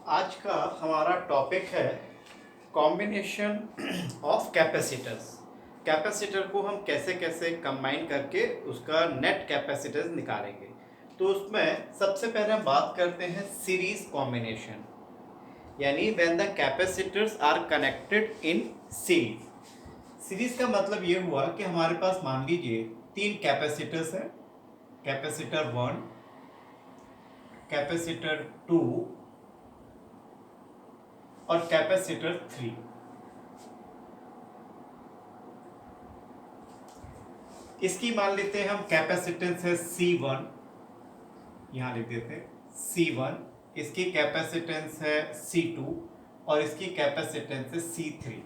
आज का हमारा टॉपिक है कॉम्बिनेशन ऑफ कैपेसिटर्स। कैपेसिटर को हम कैसे कैसे कंबाइन करके उसका नेट कैपेसिटेंस निकालेंगे। तो उसमें सबसे पहले हम बात करते हैं सीरीज कॉम्बिनेशन, यानी when the capacitors are connected in series. Series का मतलब ये हुआ कि हमारे पास मान लीजिए तीन कैपेसिटर्स हैं, कैपेसिटर 1, कैपेसिटर 2 और कैपेसिटर 3। इसकी मान लेते हैं हम कैपेसिटेंस है C1, यहां लिख देते हैं C1। इसकी कैपेसिटेंस है C2 और इसकी कैपेसिटेंस है C3।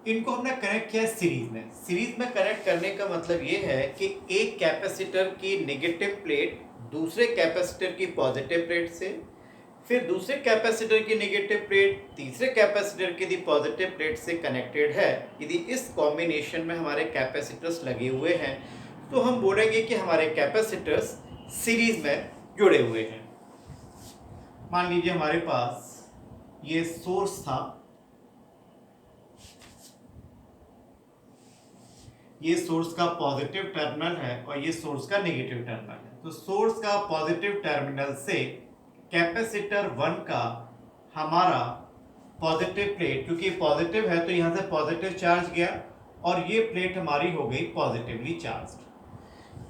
इनको हमने कनेक्ट किया सीरीज में। सीरीज में कनेक्ट करने का मतलब ये है कि एक कैपेसिटर की नेगेटिव प्लेट दूसरे कैपेसिटर की पॉजिटिव प्लेट से, फिर दूसरे कैपेसिटर की नेगेटिव प्लेट तीसरे कैपेसिटर की दी पॉजिटिव प्लेट से कनेक्टेड है। यदि इस कॉम्बिनेशन में हमारे कैपेसिटर्स लगे हुए हैं तो हम बोलेंगे कि हमारे कैपेसिटर्स सीरीज में जुड़े हुए हैं। मान लीजिए हमारे पास ये सोर्स था, ये सोर्स का पॉजिटिव टर्मिनल है और ये सोर्स का नेगेटिव टर्मिनल है। तो सोर्स का पॉजिटिव टर्मिनल से कैपेसिटर 1 का हमारा पॉजिटिव प्लेट, क्योंकि पॉजिटिव है तो यहां से पॉजिटिव चार्ज गया और ये प्लेट हमारी हो गई पॉजिटिवली चार्ज।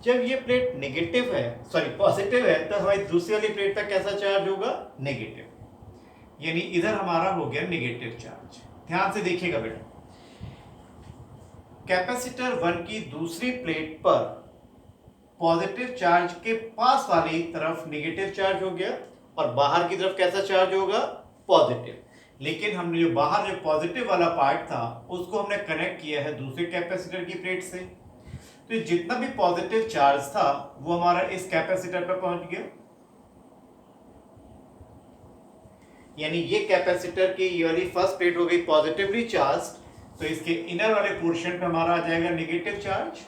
जब ये प्लेट नेगेटिव है, सॉरी पॉजिटिव है, तो हमारी दूसरी वाली प्लेट पर कैसा चार्ज होगा? नेगेटिव, यानी इधर हमारा हो गया नेगेटिव चार्ज। ध्यान से देखिएगा बेटा, कैपेसिटर 1 की दूसरी प्लेट पर पॉजिटिव चार्ज के पास वाली तरफ नेगेटिव चार्ज हो गया और बाहर की तरफ कैसा चार्ज होगा? पॉजिटिव। लेकिन हमने जो बाहर जो पॉजिटिव वाला पार्ट था उसको हमने कनेक्ट किया है दूसरे कैपेसिटर की प्लेट से। तो जितना भी पॉजिटिव चार्ज था वो हमारा इस कैपेसिटर पर पहुंच गया, यानी ये कैपेसिटर की ये वाली फर्स्ट प्लेट हो गई पॉजिटिवली चार्ज, तो इसके इनर वाले पोर्शन पे हमारा आ जाएगा नेगेटिव चार्ज।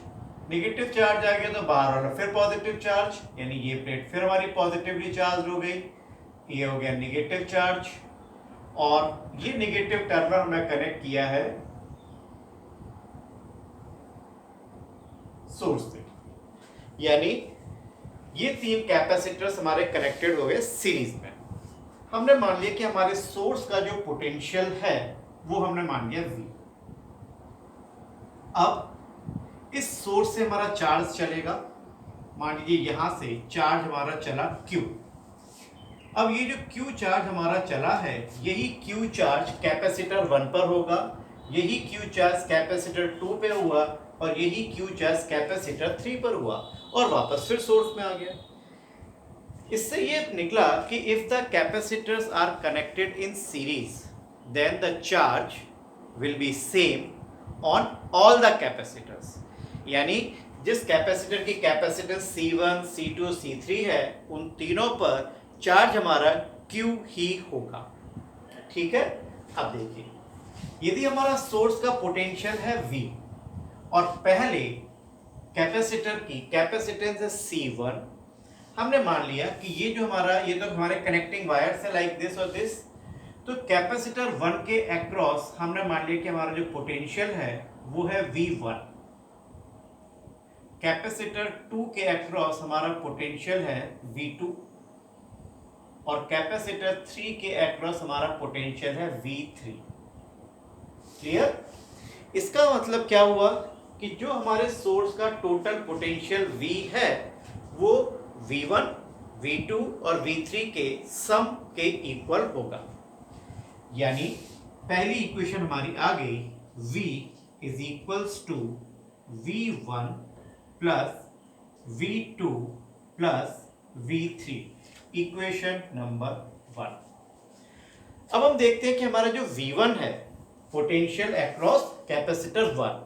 नेगेटिव चार्ज आ गया तो बाहर वाला फिर पॉजिटिव चार्ज, यानी ये प्लेट फिर हमारी पॉजिटिवली चार्ज हो गई, ये हो गया नेगेटिव चार्ज। और ये नेगेटिव टर्मिनल हमने कनेक्ट किया है सोर्स से, यानी ये तीन कैपेसिटर्स हमारे कनेक्टेड हो गए सीरीज में। हमने मान लिया कि हमारे सोर्स का जो पोटेंशियल है वो हमने मान लिया V। अब इस सोर्स से हमारा चार्ज चलेगा, मान लीजिए यहां से चार्ज हमारा चला Q। अब ये जो Q चार्ज हमारा चला है, यही Q चार्ज कैपेसिटर 1 पर होगा, यही Q चार्ज कैपेसिटर 2 पे हुआ और यही Q चार्ज कैपेसिटर 3 पर हुआ और वापस फिर सोर्स में आ गया। इससे ये निकला कि if the capacitors are connected in series then the charge will be same on all the capacitors, यानी जिस कैपेसिटर की कैपेसिटेंस C1, C2, C3 है उन तीनों पर चार्ज हमारा Q ही होगा। ठीक है, अब देखिए, यदि हमारा सोर्स का पोटेंशियल है V और पहले कैपेसिटर की कैपेसिटेंस है C1, हमने मान लिया कि ये जो हमारा ये तो हमारे कनेक्टिंग वायर्स है लाइक दिस और दिस, तो कैपेसिटर 1 के अक्रॉस हमने मान लिया कि हमारा जो पोटेंशियल है वो है V1। कैपेसिटर 2 के अक्रॉस हमारा पोटेंशियल है V2 और कैपेसिटर 3 के अक्रॉस हमारा पोटेंशियल है V3। क्लियर? इसका मतलब क्या हुआ कि जो हमारे सोर्स का टोटल पोटेंशियल V है वो V1, V2 और V3 के सम के इक्वल होगा। यानी पहली इक्वेशन हमारी आ गई, V is equals to V1 plus V2 plus V3, equation number 1। अब हम देखते हैं कि हमारा जो V1 है पोटेंशियल अक्रॉस कैपेसिटर 1,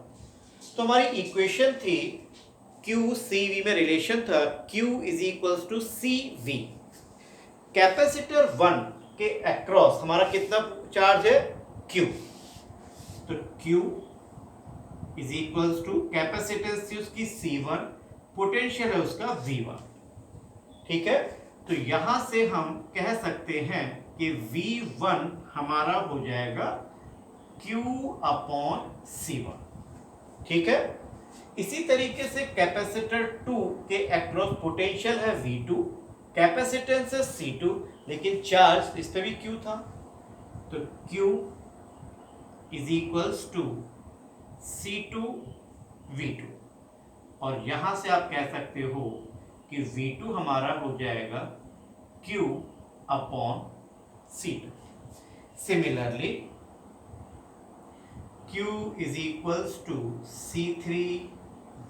तो हमारी इक्वेशन थी QCV में रिलेशन था Q is equals to CV। Capacitor 1 के अक्रॉस हमारा कितना चार्ज है? Q। तो Q is equals to capacitance थी उसकी C1, पोटेंशियल है उसका V1। ठीक है, तो यहां से हम कह सकते हैं कि V1 हमारा हो जाएगा Q अपॉन C1। ठीक है। इसी तरीके से कैपेसिटर 2 के अक्रॉस पोटेंशियल है V2, कैपेसिटेंस है C2, लेकिन चार्ज इस पे भी Q था, तो Q is equals to C2 V2। और यहां से आप कह सकते हो कि V2 हमारा हो जाएगा Q upon C2। Similarly Q is equals to C3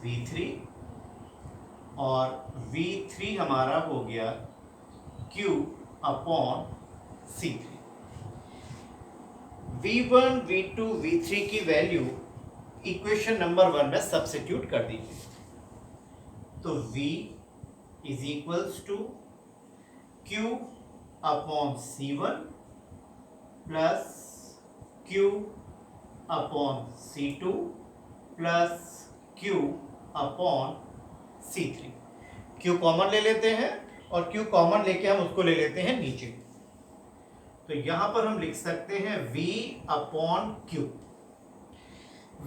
V3 और V3 हमारा हो गया Q upon C3। V1, V2, V3 की वैल्यू इक्वेशन नंबर 1 में सब्स्टिट्यूट कर दीजिए। तो V is equals to Q upon C1 plus Q upon C2 plus Q upon C3। Q common ले लेते हैं और Q कॉमन लेके हम उसको ले लेते हैं नीचे। तो यहां पर हम लिख सकते हैं V upon Q।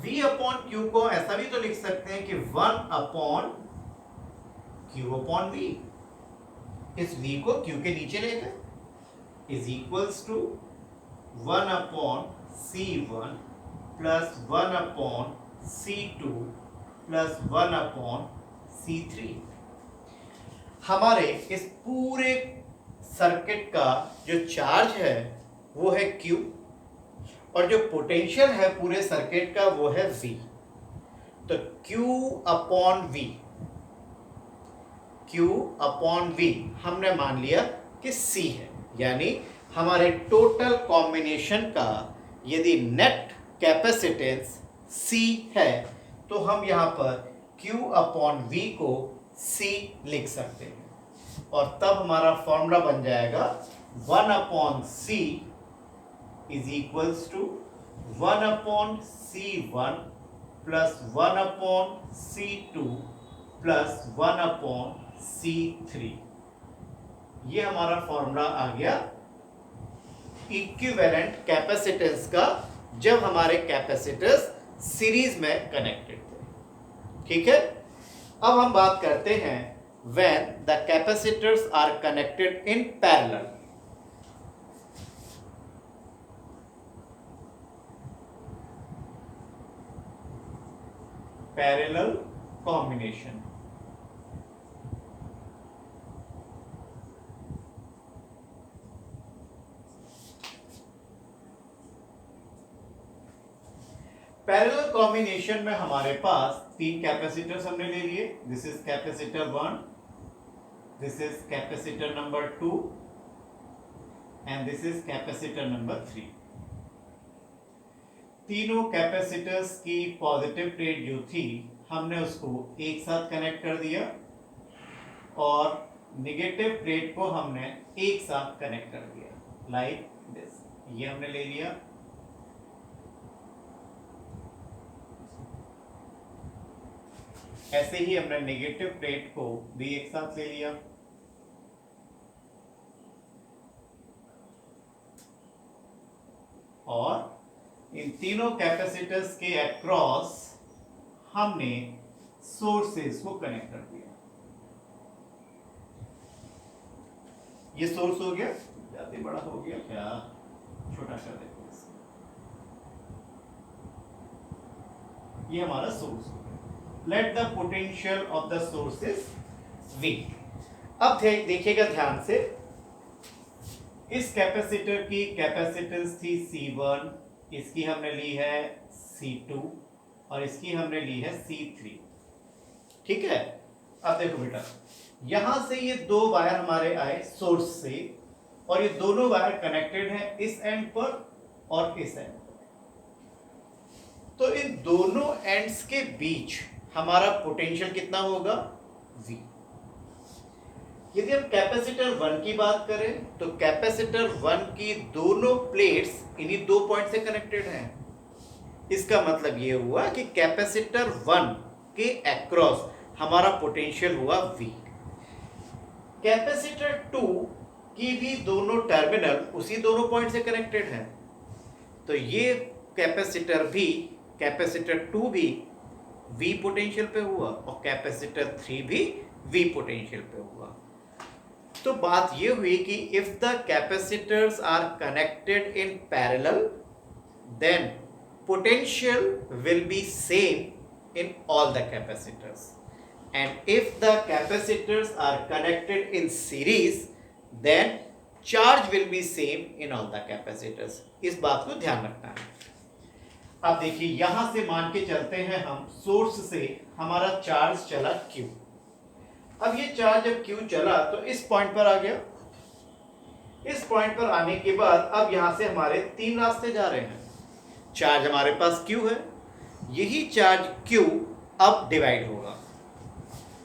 V upon Q को ऐसा भी तो लिख सकते हैं कि 1 अपॉन Q अपॉन V। इस V को Q के नीचे ले गए, is equals to 1 upon C1 plus 1 upon C2 plus 1 upon C3। हमारे इस पूरे सर्किट का जो चार्ज है वो है Q और जो पोटेंशियल है पूरे सर्किट का वो है V। तो Q upon V, Q upon V हमने मान लिया कि C है, यानी हमारे टोटल कॉम्बिनेशन का यदि नेट कैपेसिटेंस C है तो हम यहां पर Q अपॉन V को C लिख सकते हैं और तब हमारा फॉर्मूला बन जाएगा 1 upon C is equals to 1 upon C1 plus 1 upon C2 plus 1 upon C3। ये हमारा फॉर्मूला आ गया इक्विवेलेंट कैपेसिटेंस का जब हमारे कैपेसिटर्स सीरीज में कनेक्टेड थे। ठीक है। अब हम बात करते हैं when the capacitors are connected in parallel. Parallel combination. Parallel combination में हमारे पास 3 कैपेसिटर्स हमने ले लिए। This is capacitor 1, this is capacitor number 2 and this is capacitor number 3। तीनों कैपेसिटर्स की पॉजिटिव प्लेट जो थी हमने उसको एक साथ कनेक्ट कर दिया और नेगेटिव प्लेट को हमने एक साथ कनेक्ट कर दिया लाइक दिस। ये हमने ले लिया। ऐसे ही हमने नेगेटिव प्लेट को भी एक साथ ले लिया। और इन तीनों कैपेसिटर्स के अक्रॉस हमने सोर्सेस को कनेक्ट कर दिया। ये सोर्स हो गया, ज्यादा बड़ा हो गया क्या, छोटा कर देते हैं। ये हमारा सोर्स हो गया। Let the potential of the source is V। अब देखिएगा ध्यान से, इस कैपेसिटर की कैपेसिटेंस थी C1, इसकी हमने ली है C2 और इसकी हमने ली है C3। ठीक है। अब देखो बेटा, यहां से ये 2 वायर हमारे आए सोर्स से और ये दोनों वायर कनेक्टेड हैं इस एंड पर और इस एंड पर। तो इन दोनों एंड्स के बीच हमारा पोटेंशियल कितना होगा, V। यदि हम कैपेसिटर 1 की बात करें तो कैपेसिटर 1 की दोनों प्लेट्स इन्हीं 2 पॉइंट से कनेक्टेड हैं। इसका मतलब यह हुआ कि कैपेसिटर 1 के अक्रॉस हमारा पोटेंशियल हुआ V। कैपेसिटर 2 की भी दोनों टर्मिनल उसी दोनों पॉइंट से कनेक्टेड है, तो ये कैपेसिटर 2 भी V पोटेंशियल पे हुआ और कैपेसिटर 3 भी V पोटेंशियल पे हुआ। तो बात ये हुई कि if the capacitors are connected in parallel then potential will be same in all the capacitors, and if the capacitors are connected in series then charge will be same in all the capacitors। इस बात को ध्यान रखना है। अब देखिए यहां से मान के चलते हैं हम सोर्स से हमारा चार्ज चला Q। अब ये चार्ज जब Q चला तो इस पॉइंट पर आ गया। इस पॉइंट पर आने के बाद अब यहां से हमारे 3 रास्ते जा रहे हैं। चार्ज हमारे पास Q है, यही चार्ज Q अब डिवाइड होगा।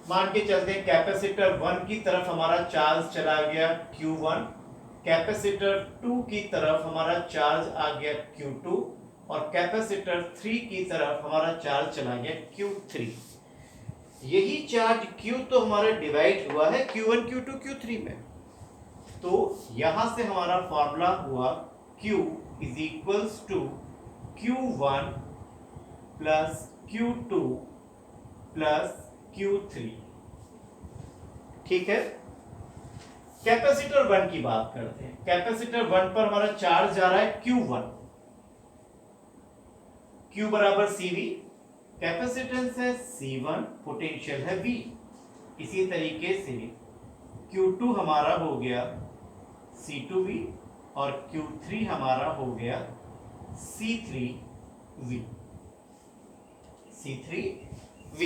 मान के चलते हैं कैपेसिटर 1 की तरफ हमारा चार्ज चला गया Q1, कैपेसिटर 2 की तरफ हमारा चार्ज आ गया Q2 और कैपेसिटर 3 की तरफ हमारा चार्ज चला गया Q3। यही चार्ज Q तो हमारा डिवाइड हुआ है Q1, Q2, Q3 में। तो यहां से हमारा फॉर्मूला हुआ Q is equals to Q1 plus Q2 plus Q3। ठीक है। कैपेसिटर 1 की बात करते हैं। कैपेसिटर 1 पर हमारा चार्ज जा रहा है Q1, Q बराबर CV, कैपेसिटेंस है C1, पोटेंशियल है V। इसी तरीके से Q2 हमारा हो गया C2V और Q3 हमारा हो गया C3V। C3V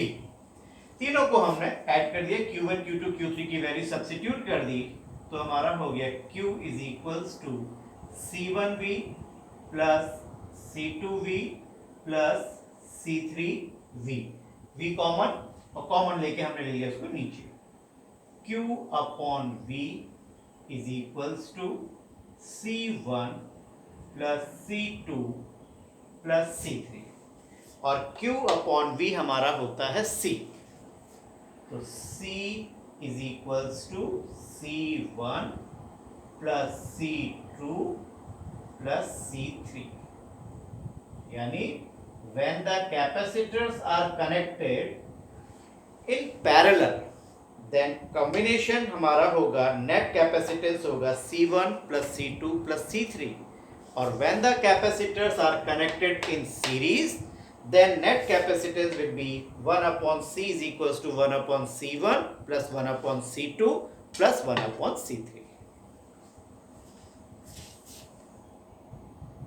तीनों को हमने ऐड कर दिया, Q1, Q2, Q3 की वैल्यू सब्स्टिट्यूट कर दी तो हमारा हो गया Q is equals to C1V plus C2V plus C3V। V common और कॉमन लेके हमने ले लिया इसको नीचे। Q upon V is equals to C1 plus C2 plus C3 और Q अपॉन V हमारा होता है C। तो C is equals to C1 plus C2 plus C3, यानी when the capacitors are connected in parallel then combination हमारा होगा net capacitance होगा C1 plus C2 plus C3 और when the capacitors are connected in series then net capacitance will be 1 upon C is equals to 1 upon C1 plus 1 upon C2 plus 1 upon C3।